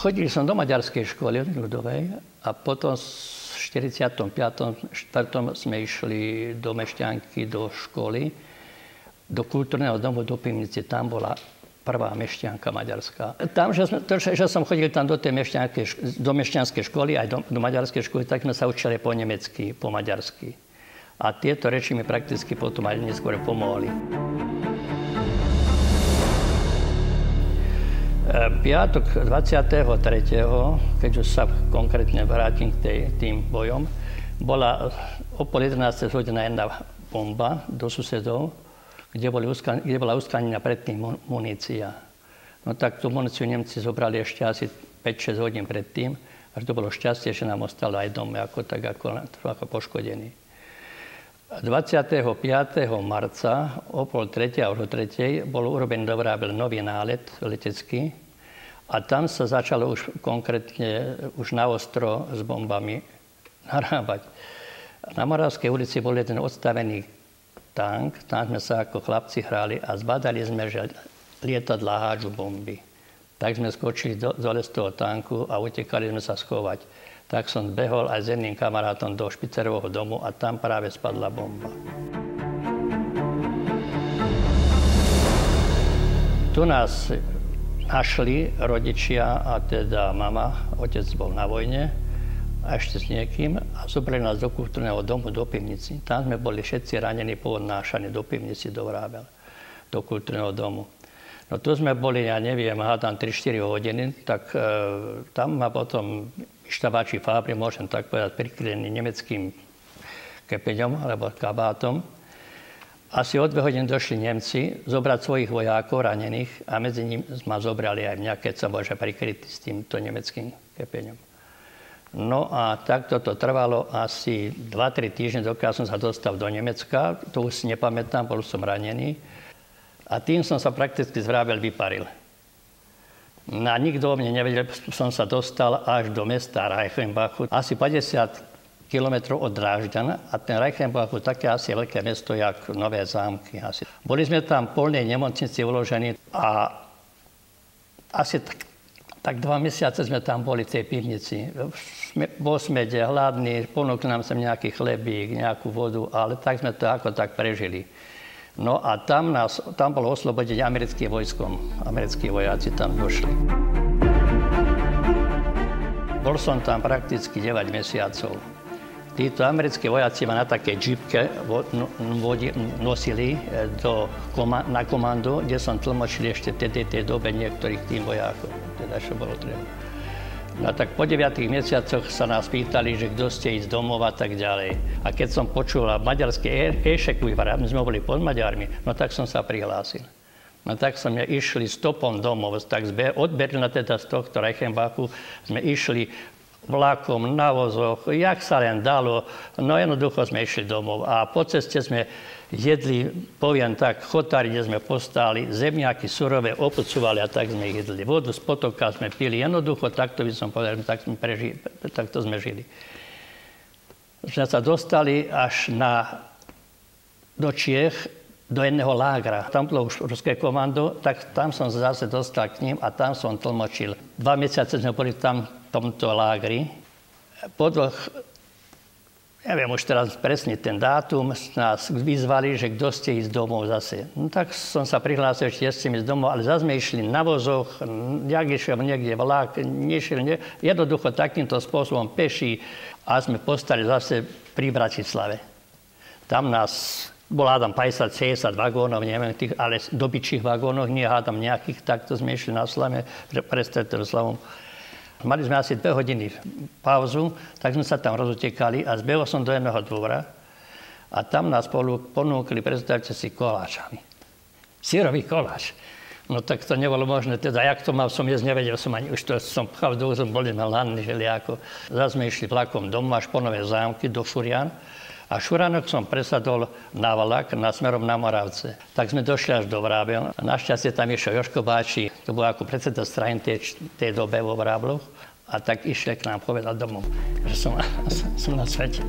Chodili som do maďarskej školy ľudovej a potom v 45. 4. sme išli do Mešťanky, do školy, do kultúrneho domu do Pivnice. Tam bola prvá mešťanka maďarská. Tam, že som chodil tam do mešťanskej školy, aj do maďarskej školy, tak sme sa učili po nemecky, po maďarsky. A tieto reči mi prakticky potom aj neskôr pomohli. Piatok 23., keď už sa konkrétne vrátim k tým bojom, bola o 11:30 hodina jedna bomba do susedov, kde bola uskladnená predtým munícia. No tak tú muníciu Nemci zobrali ešte asi 5-6 hodín predtým, až to bolo šťastie, že nám ostalo aj dom ako poškodený. 25. marca o 2:30 bol urobený do Vrábel nový nálet letecký a tam sa začalo už konkrétne už naostro s bombami narábať. Na Moravskej ulici bol jeden odstavený tank, tam sme sa ako chlapci hrali a zbadali sme, že lietadlá hádžu bomby. Tak sme skočili dole z toho tanku a utekali sme sa schovať. Tak som behol aj s jedným kamarátom do Špicerovho domu a tam práve spadla bomba. Tu nás našli rodičia a teda mama, otec bol na vojne a ešte s niekým a zobrali nás do kultúrneho domu do Pivnici. Tam sme boli všetci ranení, poodnášaní do Pivnici, do Vrábel, do kultúrneho domu. No tu sme boli, ja neviem, hádam 3-4 hodiny, tak tam ma potom štabáči Fábry, môžem tak povedať, prikrylený nemeckým kepeňom alebo kabátom. Asi o 2 hodiny došli Nemci zobrať svojich vojákov ranených a medzi nimi ma zobrali aj mňa, keď som bol prikrytý s týmto nemeckým kepeňom. No a takto to trvalo asi 2-3 týždne, dokiaľ som sa dostal do Nemecka. To už si nepamätám, bol som ranený. A tým som sa prakticky z Vrábel vyparil. No a nikto o mne nevedel, som sa dostal až do mesta Reichenbachu. Asi 50 kilometrov od Drážďan a ten Reichenbach bol také asi veľké mesto, jak Nové Zámky. Asi. Boli sme tam v polnej nemocnici uložení a asi tak 2 mesiace sme tam boli v tej pivnici. Bol sme hladní, ponúkli nám sem nejaký chlebík, nejakú vodu, ale tak sme to ako tak prežili. No a tam bolo oslobodiť americkým vojskom. Americkí vojáci tam došli. Bol som tam prakticky 9 mesiacov. Títo americkí vojáci ma na takej džipke nosili na komandu, kde som tlmočil ešte tej dobe niektorých tým vojákov. Teda čo bolo treba. No tak po 9 mesiacoch sa nás pýtali, že kto ste ísť domov a tak ďalej. A keď som počul maďarské Ešekujvar, my sme boli pod Maďarmi, no tak som sa prihlásil. No tak sme išli stopom domov, tak od Berlína, teda z tohto Reichenbachu, sme išli vlakom, na vozoch, jak sa len dalo, no jednoducho sme išli domov. A po ceste sme jedli, poviem tak, chotári, kde sme postáli, zemiaky surové opucovali a tak sme ich jedli. Vodu z potoka sme pili, jednoducho, takto by som povedal, takto sme žili. Sme sa dostali až do Čiech, do jedného lágra. Tam bolo už ruské komando, tak tam som zase dostal k ním a tam som tlmočil. 2 mesiace sme boli tam v tomto lágri. Po 2, neviem už teraz presne ten dátum, nás vyzvali, že kto ste ísť domov zase. No tak som sa prihlásil, že ste ísť domov, ale zase sme išli na vozoch, jak išiel niekde vlak, jednoducho takýmto spôsobom peši a sme postali zase pri Bratislave. Tam nás bolo hádam 50-60 vagónov, neviem, ale dobyčích vagónov, nie hádam nejakých, takto sme išli na Slame, pred Stredoslavom. Mali sme asi 2 hodiny pauzu, tak sme sa tam rozutekali a zbehol som do jedného dvora a tam nás ponúkli, predstavte si, koláčami. Syrový koláč. No tak to nebolo možné, teda jak to mal som jesť, nevedel som ani, už to som pchal do úzom, boli sme hladní, želiako. Zase sme išli vlakom domov až po Nové Zámky do Šurian. A Šuránok som presadol na vlak smerom na Moravce. Tak sme došli až do Vrábel. Našťastie tam išiel Jožko Báči, to bol ako predseda strany tej dobe vo Vrábloch. A tak išli k nám povedať domov, že som na svete.